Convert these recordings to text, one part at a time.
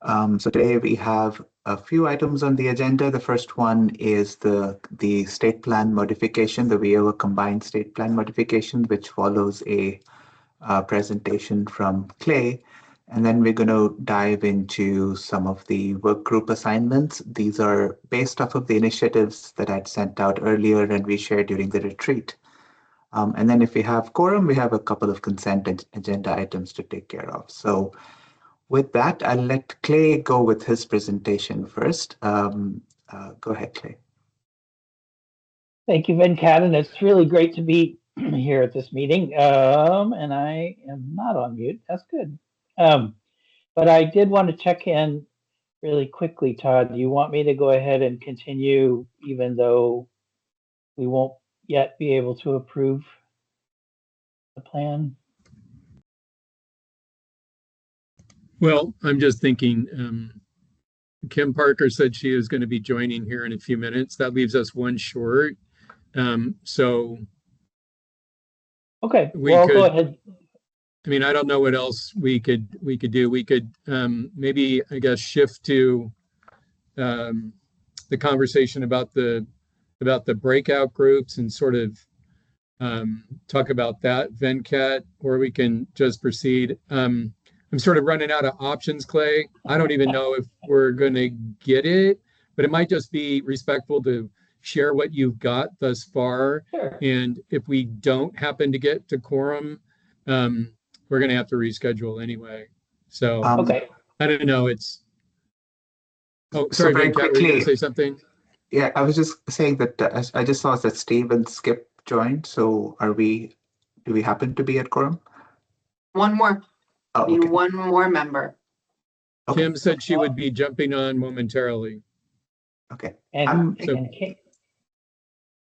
So today we have a few items on the agenda. The first one is the state plan modification, the WIOA combined state plan modification, which follows a presentation from Clay. And then we're going to dive into some of the work group assignments. These are based off of the initiatives that I'd sent out earlier and we shared during the retreat. And then if we have quorum, we have a couple of consent agenda items to take care of. So with that, I'll let Clay go with his presentation first. Go ahead, Clay. Thank you, Venkat, and it's really great to be here at this meeting. And I am not on mute. That's good. But I did want to check in really quickly, Todd. Do you want me to go ahead and continue even though we won't yet be able to approve the plan? Well, I'm just thinking, Kim Parker said she is going to be joining here in a few minutes. That leaves us one short. So okay, well, go ahead. I mean, I don't know what else we could do. We could maybe, I guess, shift to the conversation about the breakout groups and sort of talk about that, Venkat, or we can just proceed. I'm sort of running out of options, Clay. I don't even know if we're going to get it, but it might just be respectful to share what you've got thus far. Sure. And if we don't happen to get to quorum, we're going to have to reschedule anyway. So okay. I don't know. It's sorry, so very Venkat, were you going to say something? Yeah, I was just saying that I just saw that Steve and Skip joined. So do we happen to be at quorum? One more. Oh, Need okay. one more member. Okay. Kim said she would be jumping on momentarily. Okay. And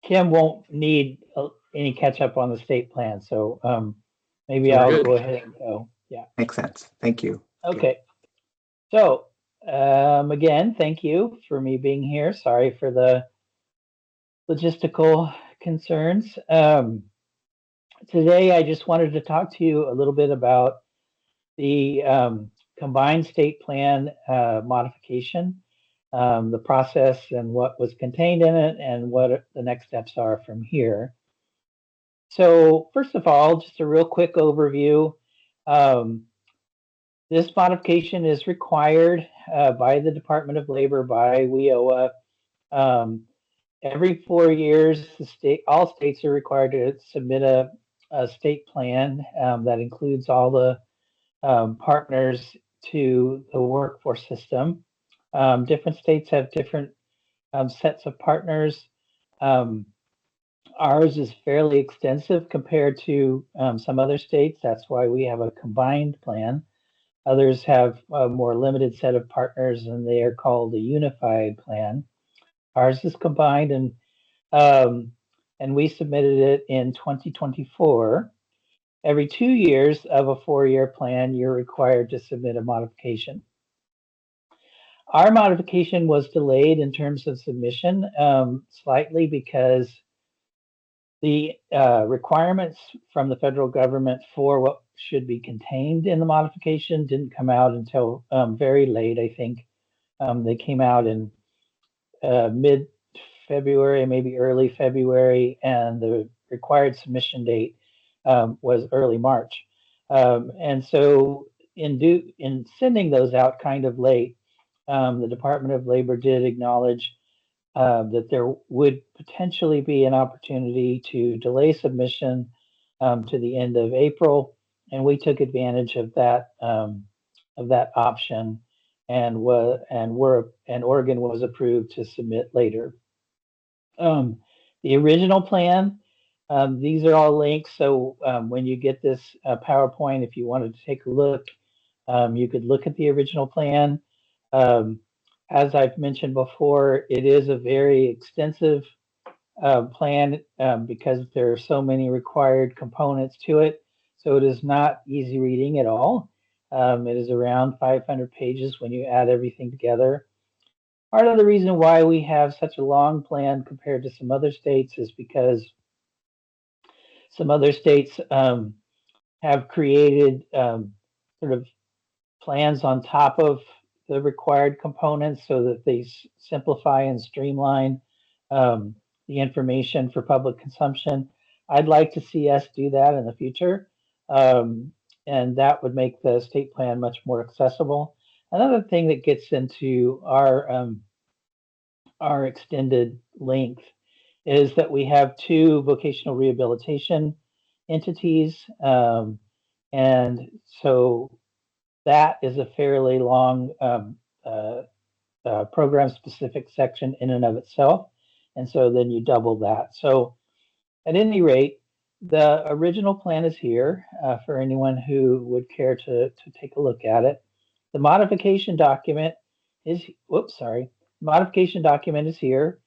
Kim won't need any catch up on the state plan. So maybe I'll go ahead and go. Yeah. Makes sense. Thank you. Okay. So again, thank you for me being here. Sorry for the logistical concerns. Today, I just wanted to talk to you a little bit about the combined state plan modification, the process and what was contained in it and what the next steps are from here. So first of all, just a real quick overview. This modification is required by the Department of Labor, by WIOA. Every 4 years, all states are required to submit a state plan that includes all the partners to the workforce system. Different states have different sets of partners. Ours is fairly extensive compared to some other states. That's why we have a combined plan. Others have a more limited set of partners and they are called a unified plan. Ours is combined and we submitted it in 2024. Every 2 years of a 4-year plan, you're required to submit a modification. Our modification was delayed in terms of submission slightly because the requirements from the federal government for what should be contained in the modification didn't come out until very late, I think. They came out in mid-February, maybe early February, and the required submission date was early March. And so in sending those out kind of late, the Department of Labor did acknowledge that there would potentially be an opportunity to delay submission to the end of April, and we took advantage of that option, and Oregon was approved to submit later. The original plan, these are all links, so when you get this PowerPoint, if you wanted to take a look, you could look at the original plan. As I've mentioned before, it is a very extensive plan because there are so many required components to it. So it is not easy reading at all. It is around 500 pages when you add everything together. Part of the reason why we have such a long plan compared to some other states is because some other states have created sort of plans on top of the required components so that they simplify and streamline the information for public consumption. I'd like to see us do that in the future. And that would make the state plan much more accessible. Another thing that gets into our extended length is that we have two vocational rehabilitation entities. And so that is a fairly long program specific section in and of itself. And so then you double that. So at any rate, the original plan is here for anyone who would care to take a look at it. The modification document is, modification document is here.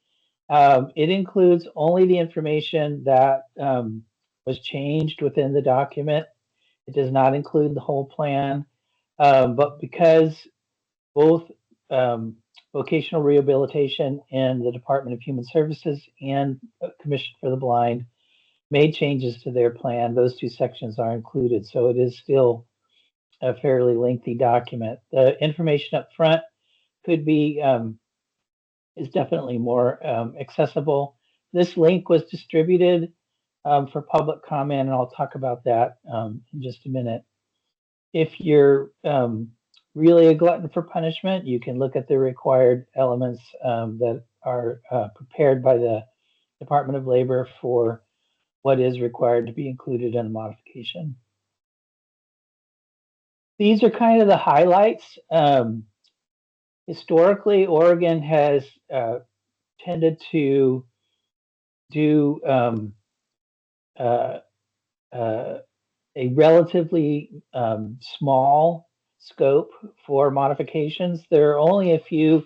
It includes only the information that was changed within the document. It does not include the whole plan, but because both vocational rehabilitation and the Department of Human Services and Commission for the Blind made changes to their plan, those two sections are included. So it is still a fairly lengthy document. The information up front could be, is definitely more accessible. This link was distributed for public comment, and I'll talk about that in just a minute. If you're really a glutton for punishment, you can look at the required elements that are prepared by the Department of Labor for what is required to be included in a modification. These are kind of the highlights. Historically, Oregon has tended to do a relatively small scope for modifications. There are only a few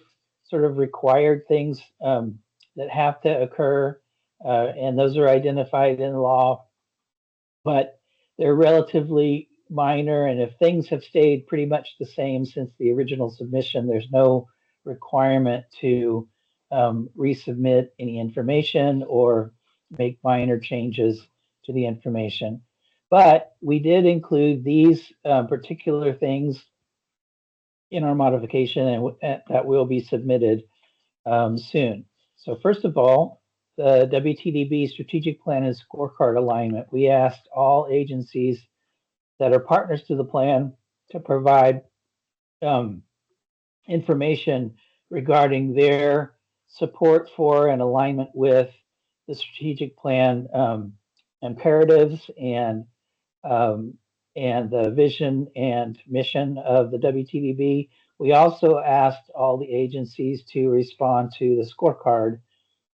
sort of required things that have to occur, and those are identified in law, but they're relatively minor. And if things have stayed pretty much the same since the original submission, there's no requirement to resubmit any information or make minor changes to the information. But we did include these particular things in our modification, and that will be submitted soon. So first of all, the WTDB strategic plan and scorecard alignment. We asked all agencies that are partners to the plan to provide information regarding their support for and alignment with the strategic plan imperatives and the vision and mission of the WTDB. We also asked all the agencies to respond to the scorecard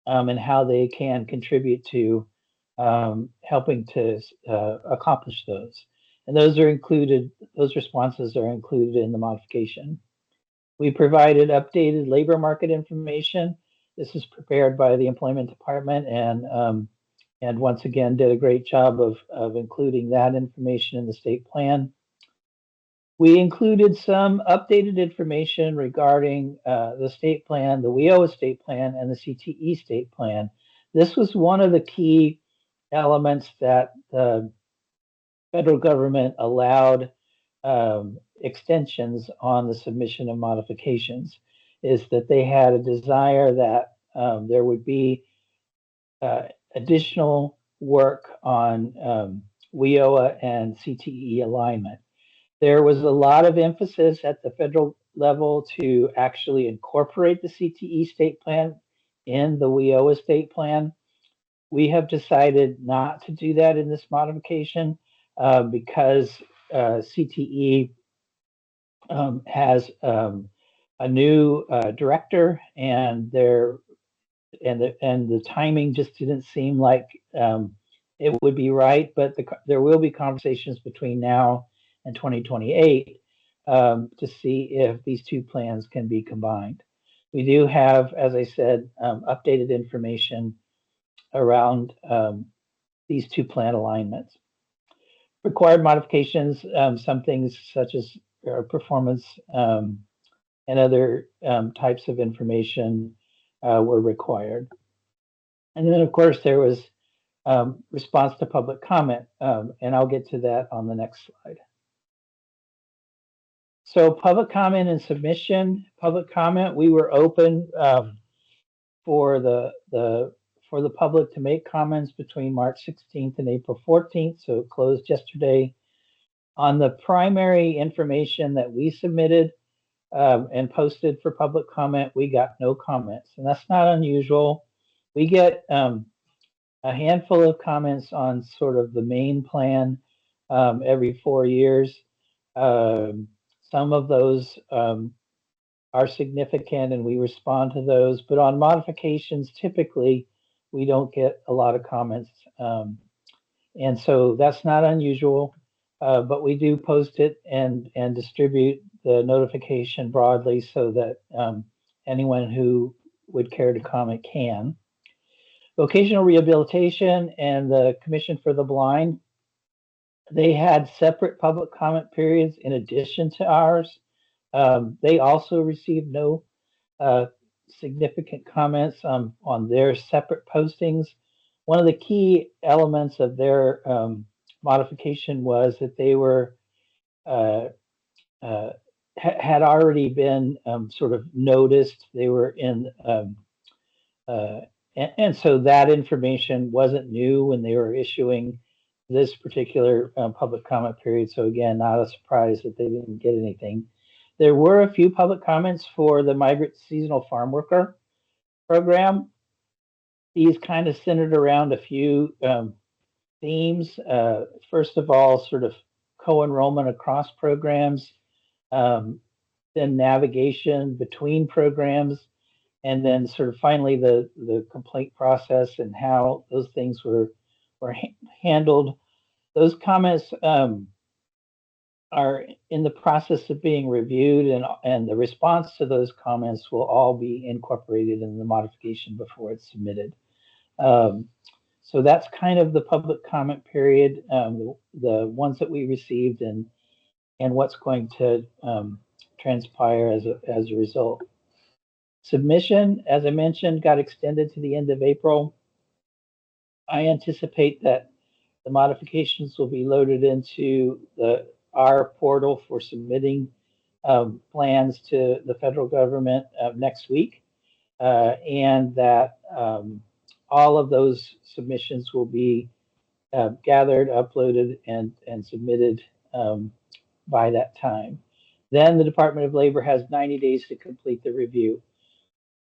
and how they can contribute to helping to accomplish those. And those are included, those responses are included in the modification. We provided updated labor market information. This is prepared by the Employment Department and once again did a great job of including that information in the state plan. We included some updated information regarding the state plan, the WIOA state plan, and the CTE state plan. This was one of the key elements that the federal government allowed extensions on the submission of modifications, is that they had a desire that there would be additional work on WIOA and CTE alignment. There was a lot of emphasis at the federal level to actually incorporate the CTE state plan in the WIOA state plan. We have decided not to do that in this modification because CTE has a new director, and the timing just didn't seem like it would be right. But there will be conversations between now and 2028 to see if these two plans can be combined. We do have, as I said, updated information around these two plan alignments. Required modifications, some things such as performance and other types of information were required. And then, of course, there was response to public comment, and I'll get to that on the next slide. So public comment and submission. Public comment, we were open for the public to make comments between March 16th and April 14th. So it closed yesterday. On the primary information that we submitted and posted for public comment, we got no comments, and that's not unusual. We get a handful of comments on sort of the main plan every 4 years. Some of those are significant and we respond to those, but on modifications, typically we don't get a lot of comments. And so that's not unusual, but we do post it and distribute the notification broadly so that anyone who would care to comment can. Vocational Rehabilitation and the Commission for the Blind, they had separate public comment periods in addition to ours. They also received no significant comments on their separate postings. One of the key elements of their modification was that they were had already been sort of noticed. They were in, and so that information wasn't new when they were issuing this particular public comment period. So again, not a surprise that they didn't get anything. There were a few public comments for the Migrant Seasonal Farm Worker program. These kind of centered around a few themes. First of all, sort of co-enrollment across programs, then navigation between programs, and then sort of finally the complaint process and how those things were handled. Those comments are in the process of being reviewed, and the response to those comments will all be incorporated in the modification before it's submitted. So that's kind of the public comment period, the ones that we received and what's going to transpire as a result. Submission, as I mentioned, got extended to the end of April. I anticipate that the modifications will be loaded into our portal for submitting plans to the federal government next week, and that all of those submissions will be gathered, uploaded, and submitted by that time. Then the Department of Labor has 90 days to complete the review.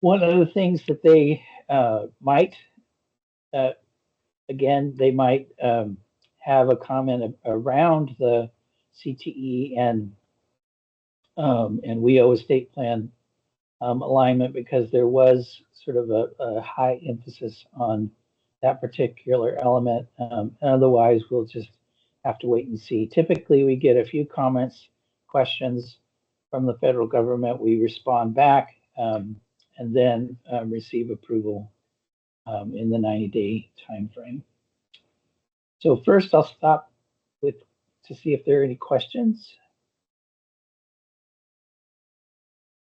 One of the things that they might, again, they might have a comment around the CTE and WEO estate plan alignment, because there was sort of a high emphasis on that particular element. Otherwise, we'll just have to wait and see. Typically, we get a few comments, questions from the federal government. We respond back and then receive approval in the 90-day time frame. So first, I'll stop to see if there are any questions.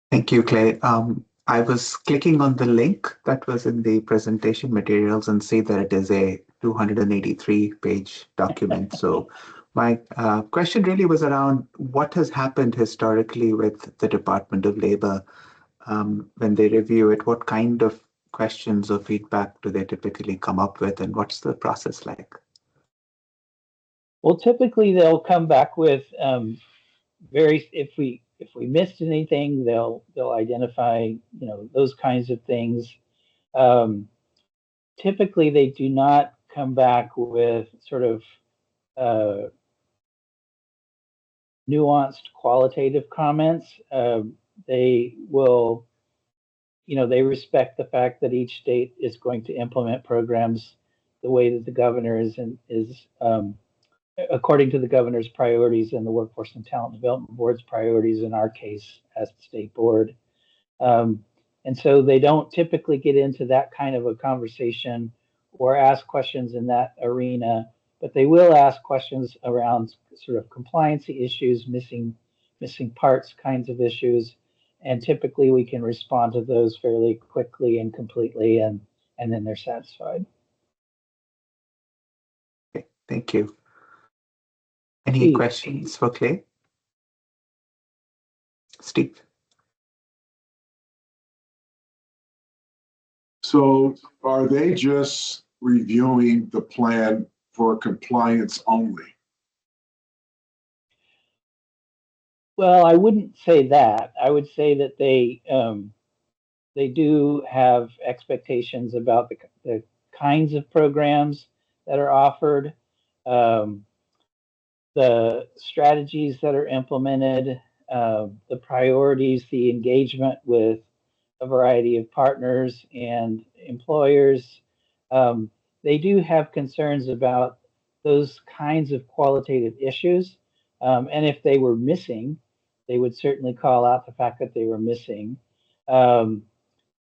Thank you, Clay. I was clicking on the link that was in the presentation materials and see that it is a 283-page document. So my question really was around what has happened historically with the Department of Labor when they review it. What kind of questions or feedback do they typically come up with, and what's the process like? Well, typically they'll come back with if we missed anything, they'll identify, those kinds of things. Typically, they do not come back with sort of nuanced qualitative comments. They will, they respect the fact that each state is going to implement programs the way that the governor is according to the governor's priorities and the Workforce and Talent Development Board's priorities, in our case, as the state board. And so they don't typically get into that kind of a conversation or ask questions in that arena, but they will ask questions around sort of compliancy issues, missing parts kinds of issues. And typically we can respond to those fairly quickly and completely, and then they're satisfied. Okay, thank you. Any questions for Clay? Steve. So are they just reviewing the plan for compliance only? Well, I wouldn't say that. I would say that they do have expectations about the kinds of programs that are offered, um, the strategies that are implemented, the priorities, the engagement with a variety of partners and employers. Um, they do have concerns about those kinds of qualitative issues. And if they were missing, they would certainly call out the fact that they were missing. Um,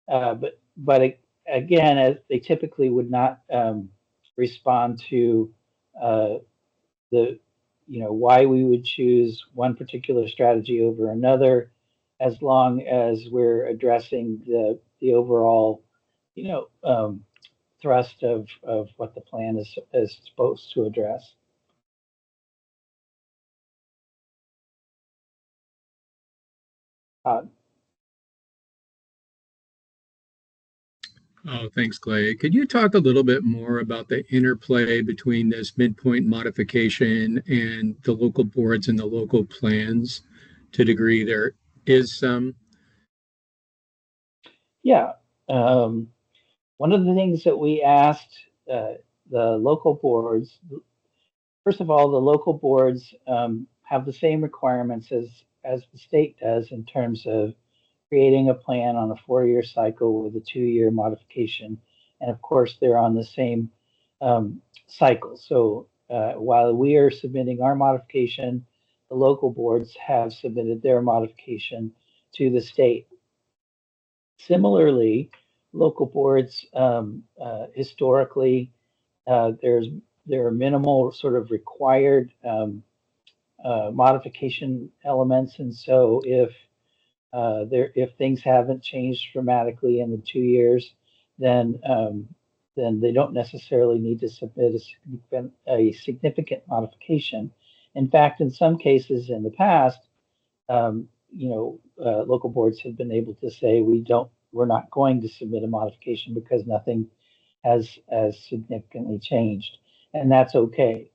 but again, as they typically would not respond to uh, the why we would choose one particular strategy over another, as long as we're addressing the overall thrust of what the plan is supposed to address. Oh, thanks, Clay. Could you talk a little bit more about the interplay between this midpoint modification and the local boards and the local plans to degree there is some? Yeah. One of the things that we asked the local boards, first of all, the local boards have the same requirements as the state does in terms of creating a plan on a 4-year cycle with a 2-year modification. And of course, they're on the same cycle. So while we are submitting our modification, the local boards have submitted their modification to the state. Similarly, local boards historically, there are minimal sort of required modification elements, and so if things haven't changed dramatically in the 2 years, then they don't necessarily need to submit a significant modification. In fact, in some cases in the past, local boards have been able to say we're not going to submit a modification because nothing has significantly changed, and that's okay.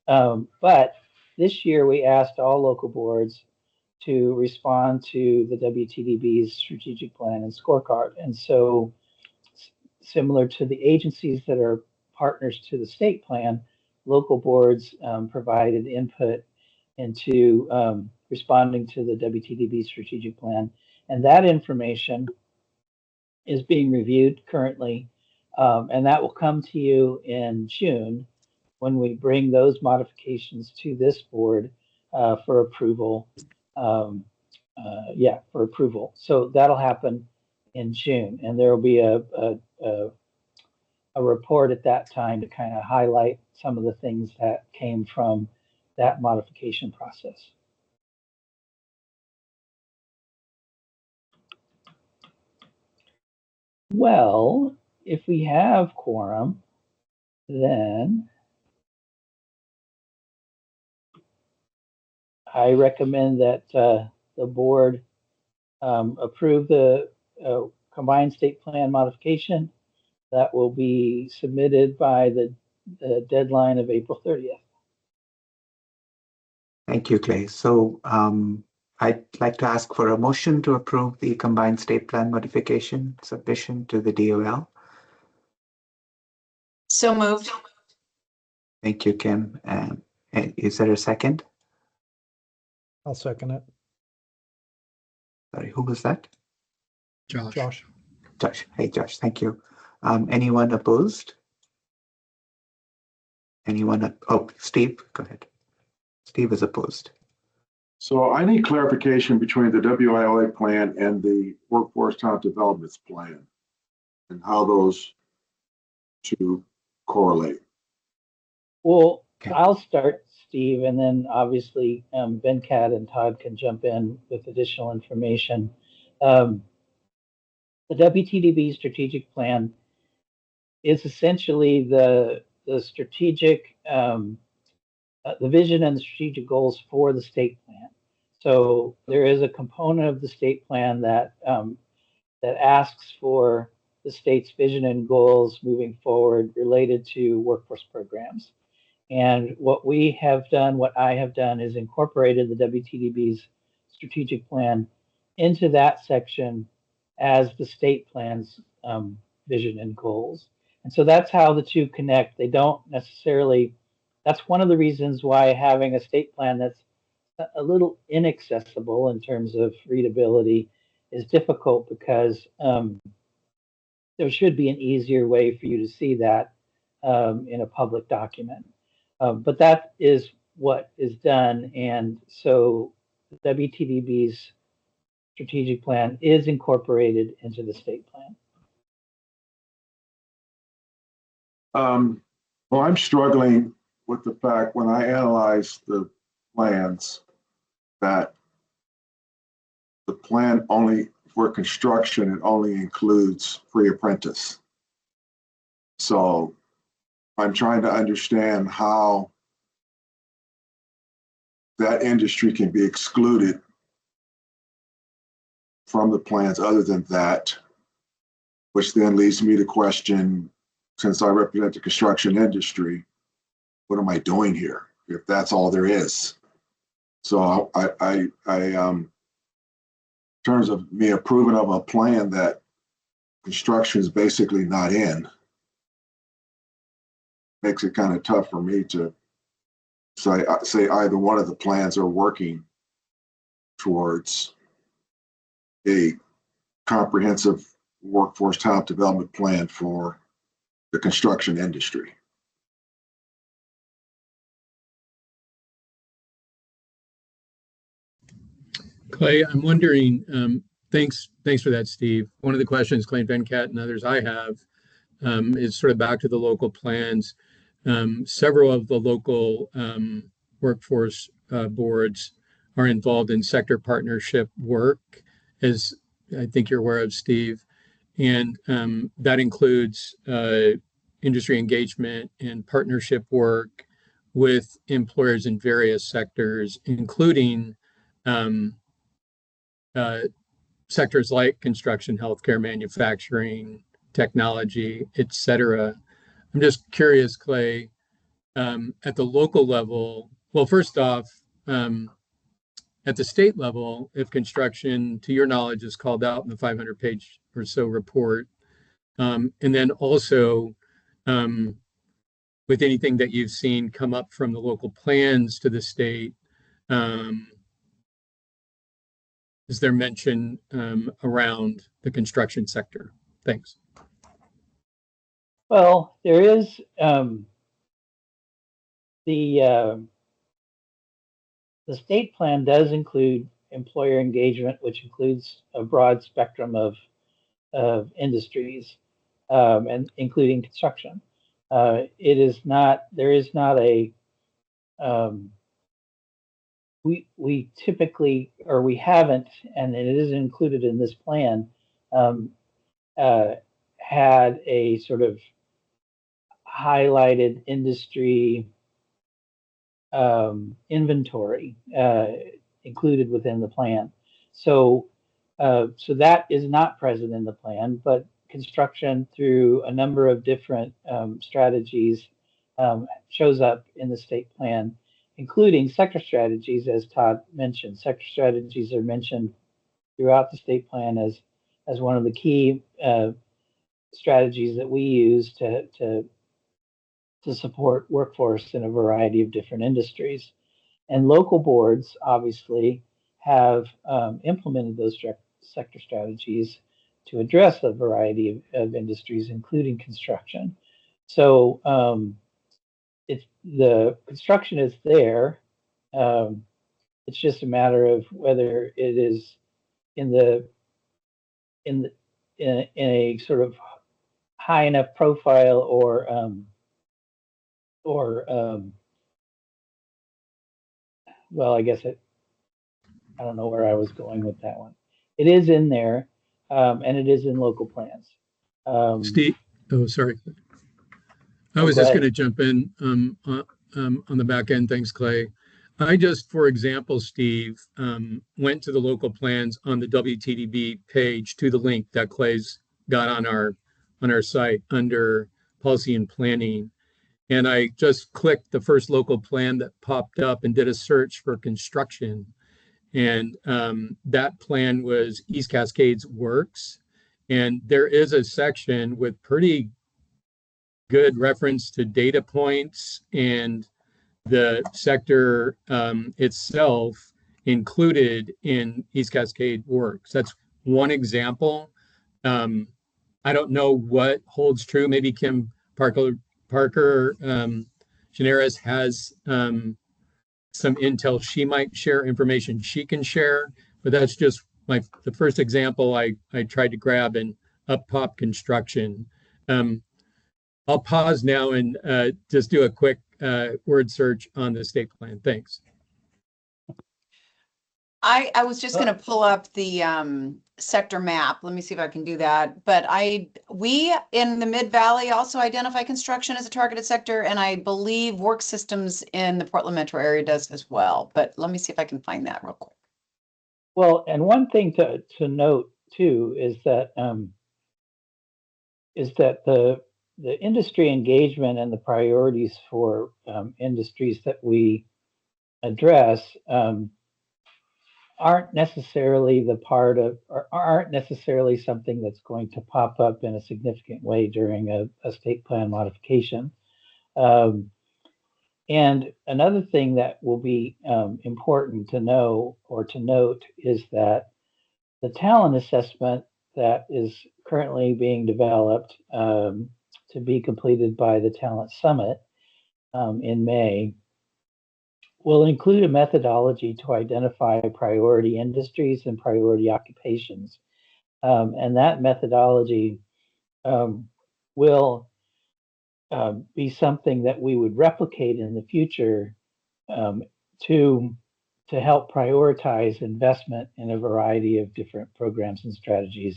But this year we asked all local boards to respond to the WTDB's strategic plan and scorecard. And so, similar to the agencies that are partners to the state plan, local boards provided input into responding to the WTDB strategic plan. And that information is being reviewed currently. And that will come to you in June when we bring those modifications to this board for approval. For approval. So that'll happen in June, and there will be a report at that time to kind of highlight some of the things that came from that modification process. Well, if we have quorum, then I recommend that the board approve the combined state plan modification that will be submitted by the deadline of April 30th. Thank you, Clay. So I'd like to ask for a motion to approve the combined state plan modification submission to the DOL. So moved. Thank you, Kim. And is there a second? I'll second it. Sorry, who was that? Josh. Josh. Hey, Josh, thank you. Anyone opposed? Steve, go ahead. Steve is opposed. So I need clarification between the WILA plan and the workforce talent development plan and how those two correlate. Well, I'll start, Steve, and then obviously Venkat and Todd can jump in with additional information. The WTDB strategic plan is essentially the strategic, the vision and the strategic goals for the state plan. So there is a component of the state plan that that asks for the state's vision and goals moving forward related to workforce programs. And what we have done, what I have done, is incorporated the WTDB's strategic plan into that section as the state plan's vision and goals. And so that's how the two connect. They don't necessarily, that's one of the reasons why having a state plan that's a little inaccessible in terms of readability is difficult, because there should be an easier way for you to see that in a public document. But that is what is done. And so WTDB's strategic plan is incorporated into the state plan. Well, I'm struggling with the fact when I analyze the plans that the plan only for construction, it only includes pre-apprentice. So I'm trying to understand how that industry can be excluded from the plans other than that, which then leads me to question, since I represent the construction industry, what am I doing here if that's all there is? So in terms of me approving of a plan that construction is basically not in, makes it kind of tough for me to say either one of the plans are working towards a comprehensive workforce talent development plan for the construction industry. Clay, I'm wondering, thanks for that, Steve. One of the questions Clay Venkat and others I have is sort of back to the local plans. Several of the local workforce boards are involved in sector partnership work, as I think you're aware of, Steve. And that includes industry engagement and partnership work with employers in various sectors, including sectors like construction, healthcare, manufacturing, technology, et cetera. I'm just curious, Clay, at the local level, well, first off, at the state level, if construction, to your knowledge, is called out in the 500-page or so report, and then also with anything that you've seen come up from the local plans to the state, is there mention around the construction sector? Thanks. Well, there is the state plan does include employer engagement, which includes a broad spectrum of industries, and including construction. It is not, there is not a, we typically, or we haven't, and it is included in this plan, had a sort of highlighted industry inventory included within the plan. So that is not present in the plan, but construction through a number of different strategies shows up in the state plan, including sector strategies, as Todd mentioned. Sector strategies are mentioned throughout the state plan as one of the key strategies that we use to support workforce in a variety of different industries. And local boards obviously have implemented those sector strategies to address a variety of industries, including construction. So it's, the construction is there. It's just a matter of whether it is in a sort of high enough profile or well, I guess I don't know where I was going with that one. It is in there, and it is in local plans. Steve, oh, sorry. I was just going to jump in on the back end. Thanks, Clay. I just, for example, Steve, went to the local plans on the WTDB page to the link that Clay's got on our site under policy and planning. And I just clicked the first local plan that popped up and did a search for construction. And that plan was East Cascades Works. And there is a section with pretty good reference to data points and the sector itself included in East Cascade Works. That's one example. I don't know what holds true. Maybe Kim Parker Generis has some intel. She might share information she can share, but that's just the first example I tried to grab and up pop construction. I'll pause now and just do a quick word search on the state plan. Thanks. I was just gonna pull up the sector map. Let me see if I can do that. But we in the Mid-Valley also identify construction as a targeted sector, and I believe work systems in the Portland metro area does as well. But let me see if I can find that real quick. Well, and one thing to note too is that the industry engagement and the priorities for industries that we address aren't necessarily aren't necessarily something that's going to pop up in a significant way during a state plan modification. And another thing that will be important to know or to note is that the talent assessment that is currently being developed to be completed by the Talent Summit in May will include a methodology to identify priority industries and priority occupations. And that methodology will be something that we would replicate in the future to help prioritize investment in a variety of different programs and strategies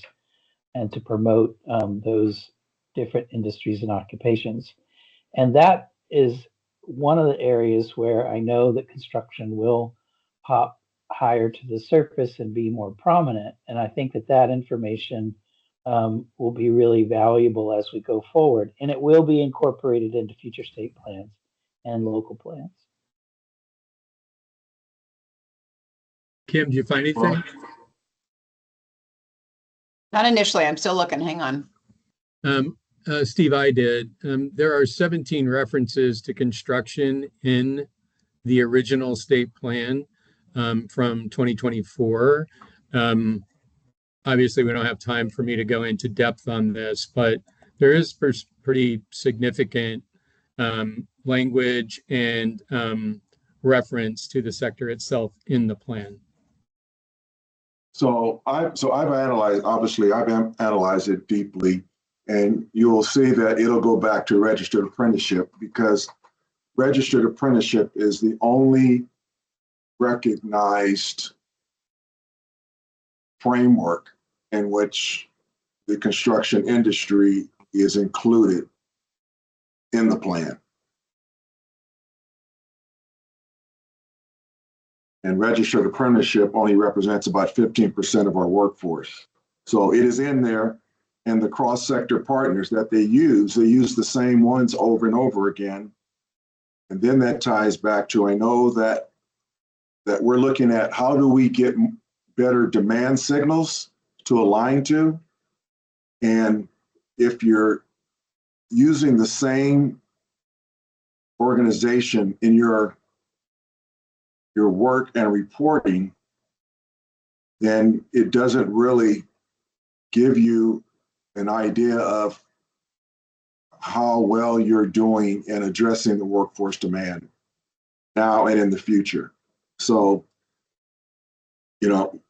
and to promote those different industries and occupations. And that is one of the areas where I know that construction will pop higher to the surface and be more prominent. And I think that information will be really valuable as we go forward. And it will be incorporated into future state plans and local plans. Kim, do you find anything? Not initially. I'm still looking. Hang on. Steve, I did. There are 17 references to construction in the original state plan from 2024. Obviously, we don't have time for me to go into depth on this, but there is pretty significant language and reference to the sector itself in the plan. So I've analyzed it deeply, and you'll see that it'll go back to registered apprenticeship, because registered apprenticeship is the only recognized framework in which the construction industry is included in the plan. And registered apprenticeship only represents about 15% of our workforce. So it is in there, and the cross-sector partners that they use the same ones over and over again. And then that ties back to, I know that we're looking at how do we get better demand signals to align to. And if you're using the same organization in your work and reporting, then it doesn't really give you an idea of how well you're doing in addressing the workforce demand now and in the future. So, you know,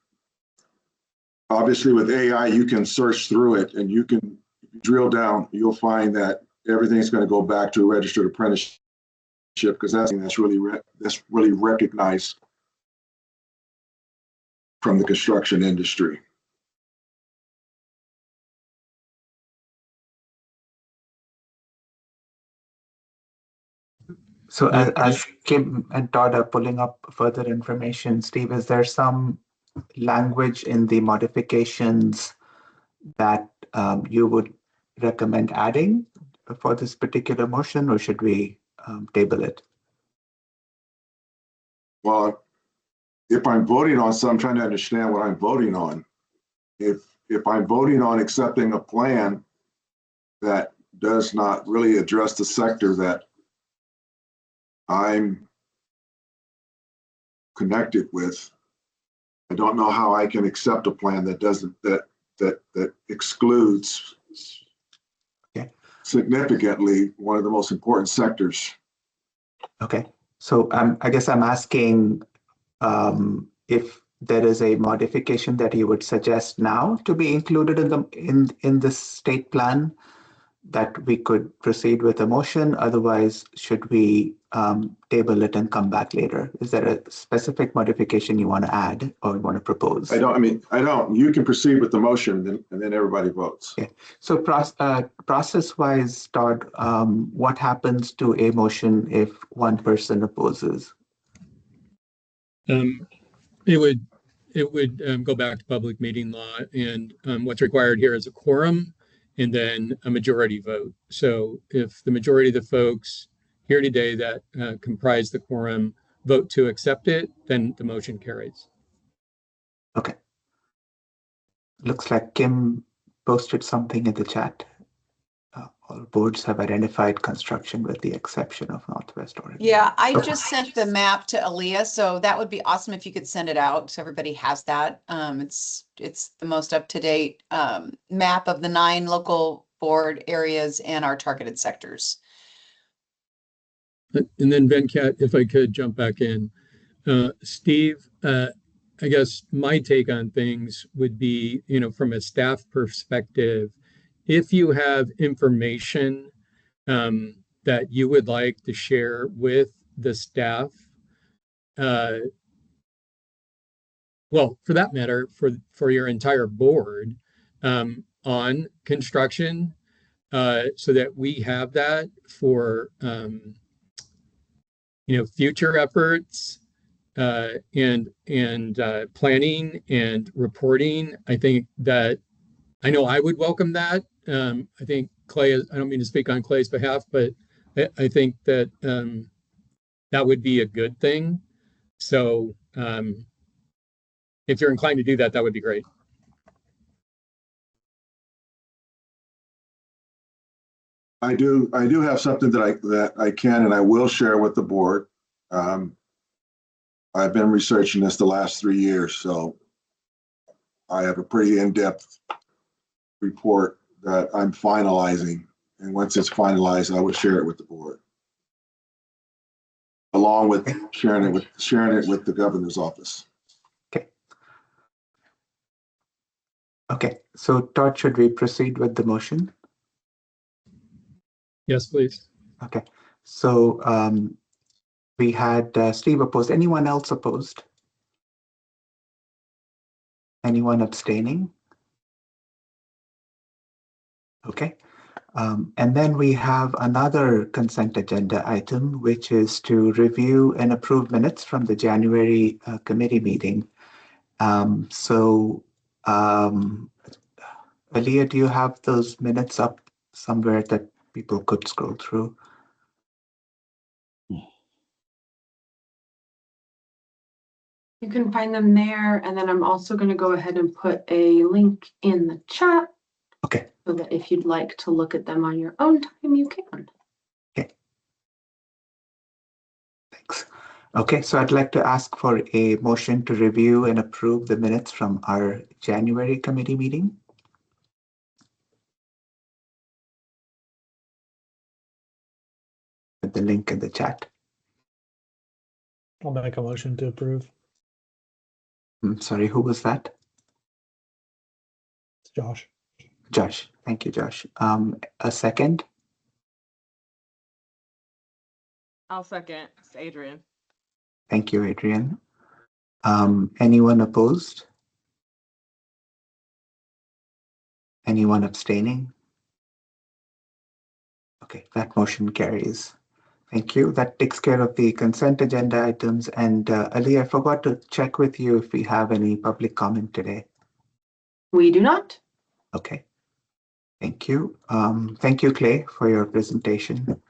obviously with AI, you can search through it and you can drill down, you'll find that everything's going to go back to a registered apprenticeship, because that's really recognized from the construction industry. So Yeah, as Kim and Todd are pulling up further information, Steve, is there some language in the modifications that you would recommend adding for this particular motion, or should we table it? Well, if I'm voting on some, I'm trying to understand what I'm voting on. If I'm voting on accepting a plan that does not really address the sector that I'm connected with, I don't know how I can accept a plan that doesn't, that excludes Okay. significantly one of the most important sectors. Okay, so I guess I'm asking if there is a modification that you would suggest now to be included in the state plan that we could proceed with a motion. Otherwise, should we table it and come back later? Is there a specific modification you want to add or want to propose? I don't. You can proceed with the motion and then everybody votes. Okay. So process-wise, Todd, what happens to a motion if one person opposes? It would go back to public meeting law, and what's required here is a quorum and then a majority vote. So if the majority of the folks here today that comprise the quorum vote to accept it, then the motion carries. Okay. Looks like Kim posted something in the chat. All boards have identified construction with the exception of Northwest Oregon. Yeah, I Okay. just sent the map to Aaliyah, so that would be awesome if you could send it out so everybody has that. It's the most up-to-date map of the 9 local board areas and our targeted sectors. And then Venkat, if I could jump back in, Steve, I guess my take on things would be, from a staff perspective, if you have information that you would like to share with the staff, well, for that matter, for your entire board on construction, so that we have that for future efforts and planning and reporting. I think that I know I would welcome that. I think Clay, I don't mean to speak on Clay's behalf, but I think that that would be a good thing. So if you're inclined to do that, that would be great. I do have something that I can and I will share with the board. I've been researching this the last 3 years, so I have a pretty in-depth report that I'm finalizing. And once it's finalized, I will share it with the board, along with sharing it with the governor's office. Okay. Okay. So Todd, should we proceed with the motion? Yes, please. Okay. So we had Steve opposed. Anyone else opposed? Anyone abstaining? Okay. And then we have another consent agenda item, which is to review and approve minutes from the January committee meeting. Aaliyah, do you have those minutes up somewhere that people could scroll through? You can find them there, and then I'm also going to go ahead and put a link in the chat. Okay. So that if you'd like to look at them on your own time, you can. Okay. Thanks. Okay, so I'd like to ask for a motion to review and approve the minutes from our January committee meeting. With the link in the chat. I'll make a motion to approve. I'm sorry, who was that? It's Josh. Josh. Thank you, Josh. A second? I'll second. It's Adrian. Thank you, Adrian. Anyone opposed? Anyone abstaining? Okay, that motion carries. Thank you. That takes care of the consent agenda items. And Ali, I forgot to check with you if we have any public comment today. We do not. Okay. Thank you. Thank you, Clay, for your presentation.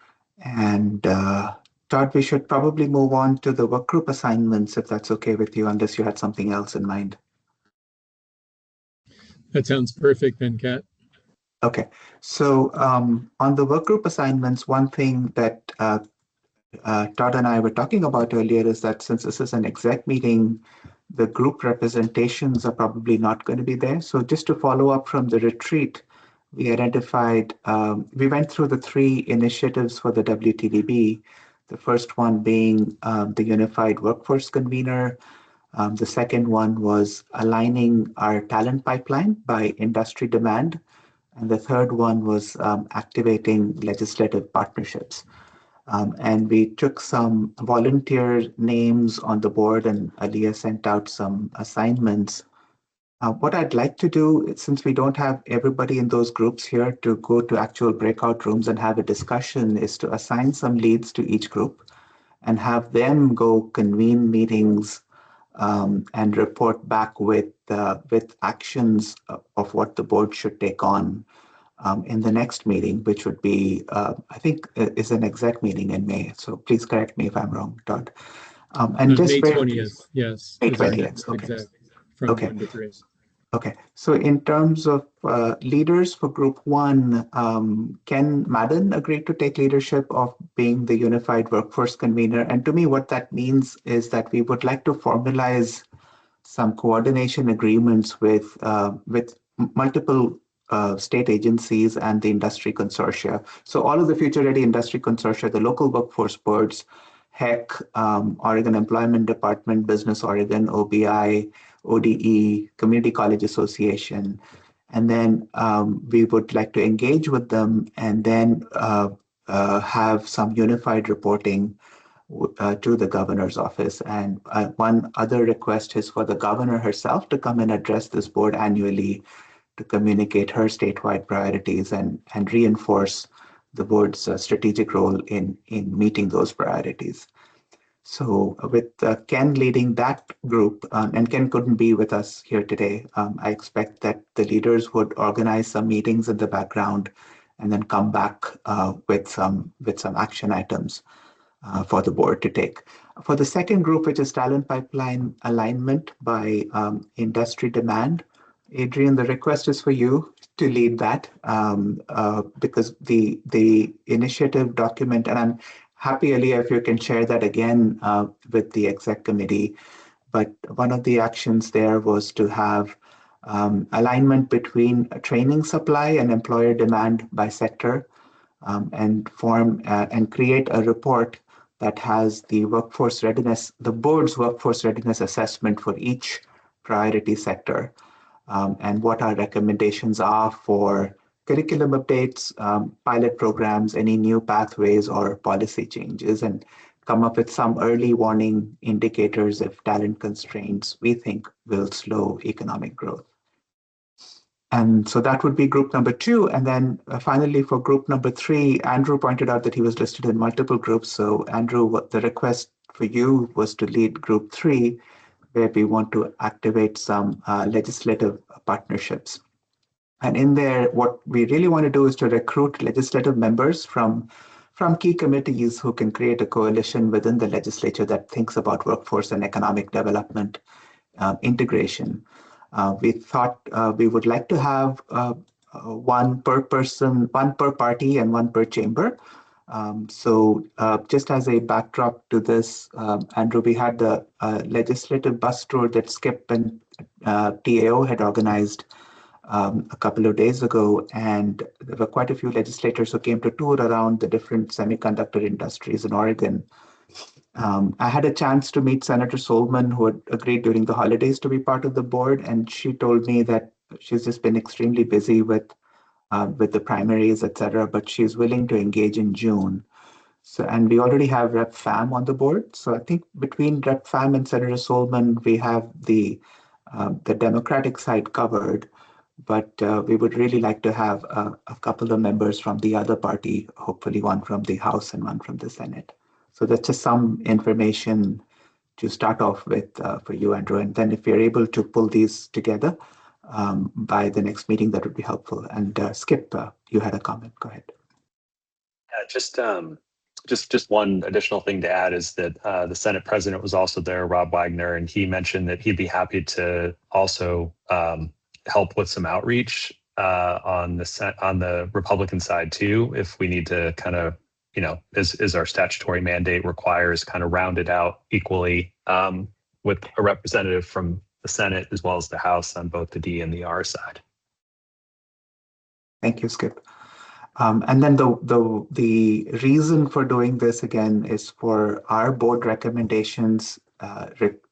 And Todd, we should probably move on to the work group assignments, if that's okay with you, unless you had something else in mind. That sounds perfect then, Kat. Okay. So on the work group assignments, one thing that Todd and I were talking about earlier is that since this is an exec meeting, the group representations are probably not going to be there. So just to follow up from the retreat, we identified, we went through the 3 initiatives for the WTDB. The first one being the Unified Workforce Convener. The second one was aligning our talent pipeline by industry demand. And the third one was activating legislative partnerships. And we took some volunteer names on the board, and Aliyah sent out some assignments. What I'd like to do, since we don't have everybody in those groups here to go to actual breakout rooms and have a discussion, is to assign some leads to each group and have them go convene meetings and report back with actions of what the board should take on in the next meeting, which would be, I think, is an exec meeting in May. So please correct me if I'm wrong, Todd. And just May 20th, yes. May is our 20th, next okay. exec from Okay. 1 to 3. Okay, so in terms of leaders for Group 1, Ken Madden agreed to take leadership of being the Unified Workforce Convener. And to me, what that means is that we would like to formalize some coordination agreements with multiple state agencies and the industry consortia. So all of the Future Ready industry consortia, the local workforce boards, HEC, Oregon Employment Department, Business Oregon, OBI, ODE, Community College Association. And then we would like to engage with them and then have some unified reporting to the governor's office. And one other request is for the governor herself to come and address this board annually to communicate her statewide priorities and reinforce the board's strategic role in meeting those priorities. So with Ken leading that group, and Ken couldn't be with us here today, I expect that the leaders would organize some meetings in the background and then come back with some action items for the board to take. For the second group, which is talent pipeline alignment by industry demand, Adrian, the request is for you to lead that because the initiative document, and I'm happy, Aliyah, if you can share that again with the exec committee. But one of the actions there was to have alignment between training supply and employer demand by sector and form and create a report that has the workforce readiness, the board's workforce readiness assessment for each priority sector. And what our recommendations are for curriculum updates, pilot programs, any new pathways or policy changes, and come up with some early warning indicators if talent constraints we think will slow economic growth. And so that would be group number 2. And then finally for group number 3, Andrew pointed out that he was listed in multiple groups. So Andrew, what the request for you was to lead group 3, where we want to activate some legislative partnerships. And in there, what we really want to do is to recruit legislative members from key committees who can create a coalition within the legislature that thinks about workforce and economic development integration. We thought we would like to have one per person, one per party, and one per chamber. So just as a backdrop to this, Andrew, we had the legislative bus tour that Skip and TAO had organized a couple of days ago, and there were quite a few legislators who came to tour around the different semiconductor industries in Oregon. I had a chance to meet Senator Solman, who had agreed during the holidays to be part of the board, and she told me that she's just been extremely busy with the primaries, et cetera, but she's willing to engage in June. So, and we already have Rep. Pham on the board. So I think between Rep. Pham and Senator Solman, we have the Democratic side covered. but we would really like to have a couple of members from the other party, hopefully one from the House and one from the Senate. So that's just some information to start off with for you, Andrew. And then if you're able to pull these together by the next meeting, that would be helpful. And Skip, you had a comment. Go ahead. Yeah, just one additional thing to add is that the Senate President was also there, Rob Wagner, and he mentioned that he'd be happy to also help with some outreach on the Republican side too, if we need to kind of, as our statutory mandate requires, kind of round it out equally with a representative from the Senate as well as the House on both the D and the R side. Thank you, Skip. And then the reason for doing this again is for our board recommendations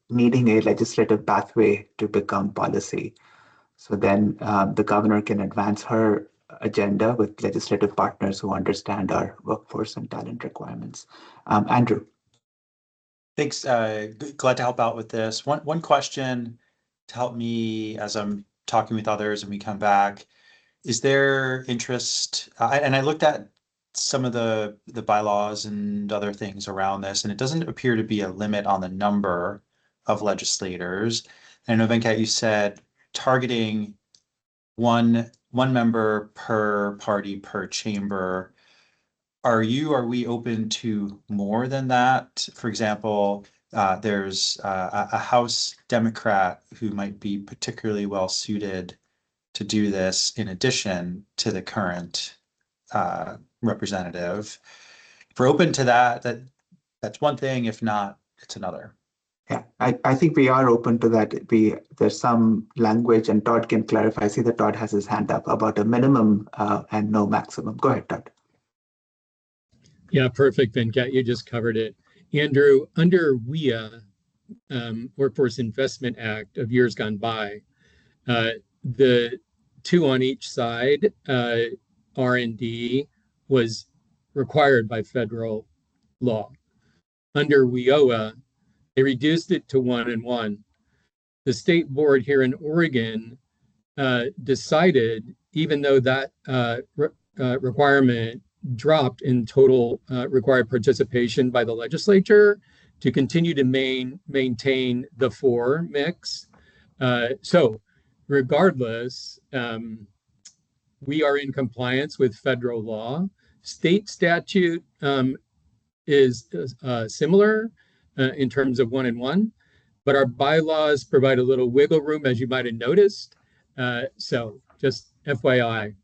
needing a legislative pathway to become policy. So then the governor can advance her agenda with legislative partners who understand our workforce and talent requirements. Andrew. Thanks. Glad to help out with this. One question to help me as I'm talking with others and we come back. Is there interest, and I looked at some of the bylaws and other things around this, and it doesn't appear to be a limit on the number of legislators. I know, Venkat, you said targeting one member per party per chamber. Are we open to more than that? For example, there's a House Democrat who might be particularly well suited to do this in addition to the current representative. If we're open to that's one thing. If not, it's another. Yeah, I think we are open to that. There's some language, and Todd can clarify. I see that Todd has his hand up about a minimum and no maximum. Go ahead, Todd. Yeah, perfect, Venkat. You just covered it. Andrew, under WIA, Workforce Investment Act of years gone by, the two on each side, R&D, was required by federal law. Under WIOA, they reduced it to 1 and 1. The state board here in Oregon decided, even though that requirement dropped in total required participation by the legislature, to continue to maintain the 4 mix. So regardless, we are in compliance with federal law. State statute is similar in terms of 1 and 1, but our bylaws provide a little wiggle room, as you might have noticed. So just FYI.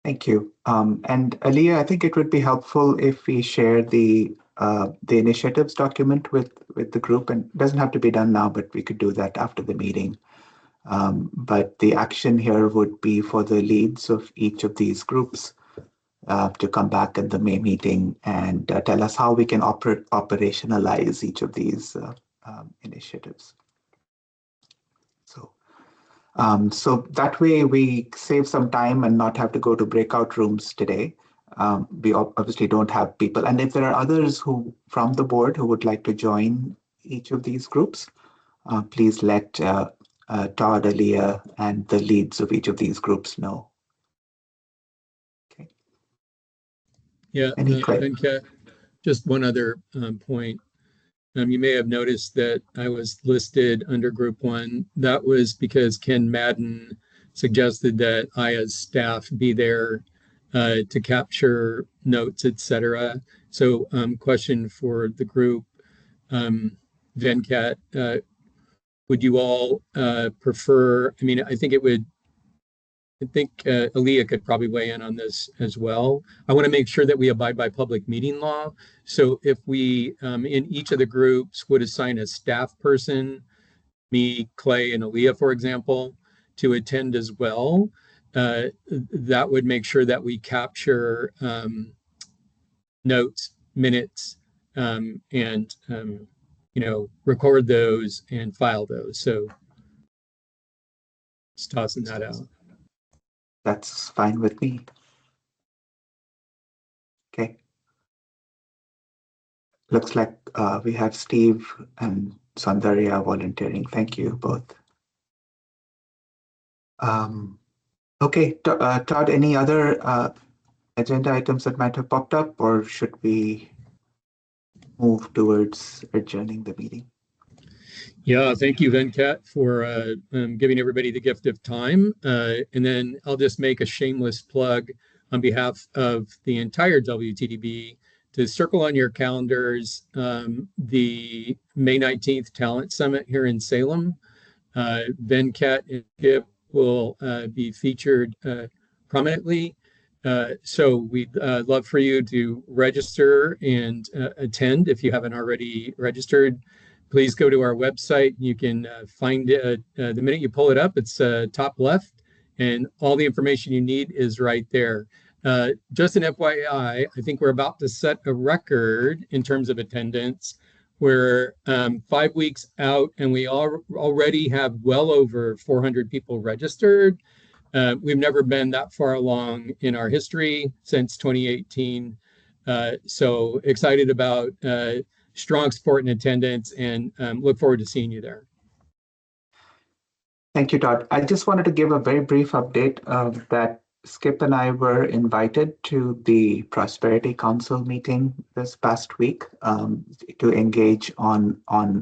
Thank you. And Aliyah, I think it would be helpful if we share the initiatives document with the group, and it doesn't have to be done now, but we could do that after the meeting. But the action here would be for the leads of each of these groups to come back at the May meeting and tell us how we can operationalize each of these initiatives. So that way we save some time and not have to go to breakout rooms today. We obviously don't have people. And if there are others from the board who would like to join each of these groups, please let Todd, Aliyah, and the leads of each of these groups know. Okay. Yeah, Venkat, just one other point. You may have noticed that I was listed under Group 1. That was because Ken Madden suggested that I, as staff, be there to capture notes, etc. So, question for the group, Venkat, would you all prefer? I mean, I think Aliyah could probably weigh in on this as well. I want to make sure that we abide by public meeting law. So if we, in each of the groups, would assign a staff person, me, Clay, and Aliyah, for example, to attend as well, that would make sure that we capture notes, minutes, and record those and file those. So just tossing that out. That's fine with me. Okay. Looks like we have Steve and Sandarya volunteering. Thank you both. Okay, Todd, any other agenda items that might have popped up, or should we move towards adjourning the meeting? Yeah, thank you, Venkat, for giving everybody the gift of time. And then I'll just make a shameless plug on behalf of the entire WTDB to circle on your calendars the May 19th Talent Summit here in Salem. Venkat and Skip will be featured prominently. So we'd love for you to register and attend if you haven't already registered. Please go to our website. You can find it the minute you pull it up. It's top left, and all the information you need is right there. Just an FYI, I think we're about to set a record in terms of attendance. We're 5 weeks out, and we already have well over 400 people registered. We've never been that far along in our history since 2018. So excited about strong support and attendance, and look forward to seeing you there. Thank you, Todd. I just wanted to give a very brief update that Skip and I were invited to the Prosperity Council meeting this past week to engage on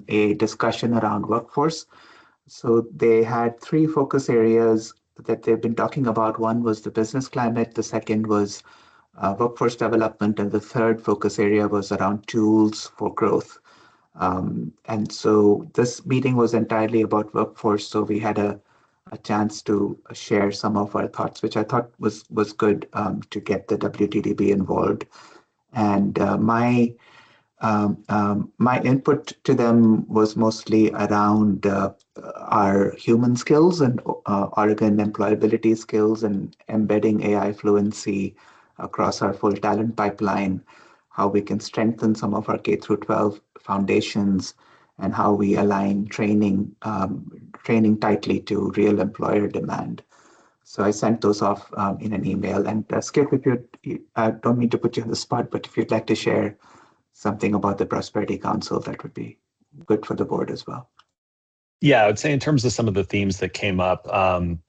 a discussion around workforce. So they had 3 focus areas that they've been talking about. One was the business climate, the second was workforce development, and the third focus area was around tools for growth. And so this meeting was entirely about workforce. So we had a chance to share some of our thoughts, which I thought was good to get the WTDB involved. And my input to them was mostly around our human skills and Oregon employability skills and embedding AI fluency across our full talent pipeline, how we can strengthen some of our K through 12 foundations, and how we align training tightly to real employer demand. So I sent those off in an email. And Skip, if I don't mean to put you on the spot, but if you'd like to share something about the Prosperity Council, that would be good for the board as well. Yeah, I would say in terms of some of the themes that came up,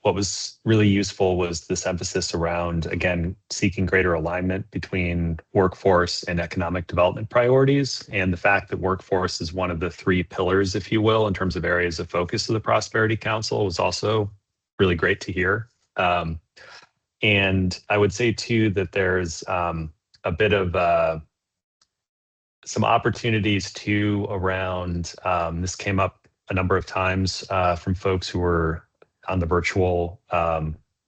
what was really useful was this emphasis around, again, seeking greater alignment between workforce and economic development priorities, and the fact that workforce is one of the 3 pillars, if you will, in terms of areas of focus of the Prosperity Council was also really great to hear. And I would say too that there's a bit of some opportunities too around, this came up a number of times from folks who were on the virtual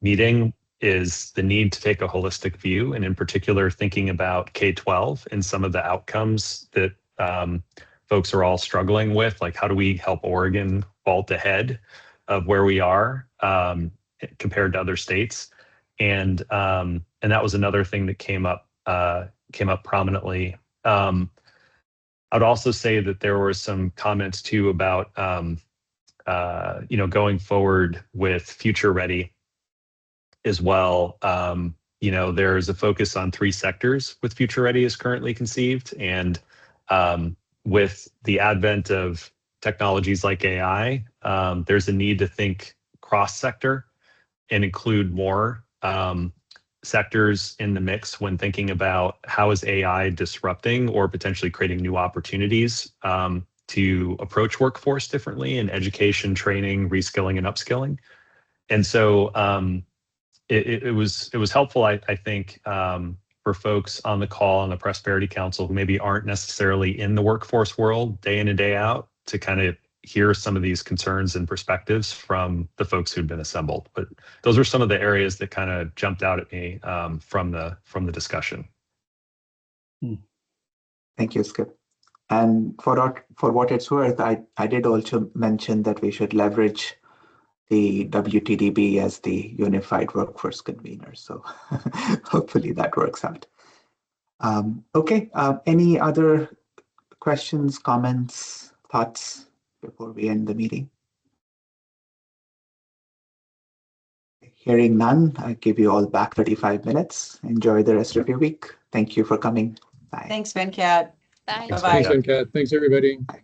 meeting, is the need to take a holistic view, and in particular thinking about K-12 and some of the outcomes that folks are all struggling with, like how do we help Oregon vault ahead of where we are compared to other states, and that was another thing that came up prominently. I'd also say that there were some comments too about, going forward with Future Ready as well. There's a focus on 3 sectors with Future Ready as currently conceived. And with the advent of technologies like AI, there's a need to think cross-sector and include more sectors in the mix when thinking about how is AI disrupting or potentially creating new opportunities to approach workforce differently in education, training, reskilling, and upskilling. And so it was helpful, I think, for folks on the call on the Prosperity Council who maybe aren't necessarily in the workforce world day in and day out to kind of hear some of these concerns and perspectives from the folks who'd been assembled. But those are some of the areas that kind of jumped out at me from the discussion. Thank you, Skip. And for what it's worth, I did also mention that we should leverage the WTDB as the unified workforce convener. So hopefully that works out. Okay, any other questions, comments, thoughts before we end the meeting? Hearing none, I give you all back 35 minutes. Enjoy the rest of your week. Thank you for coming. Bye. Thanks, Venkat. Bye. Bye-bye. Thanks, Venkat. Thanks, everybody. Bye.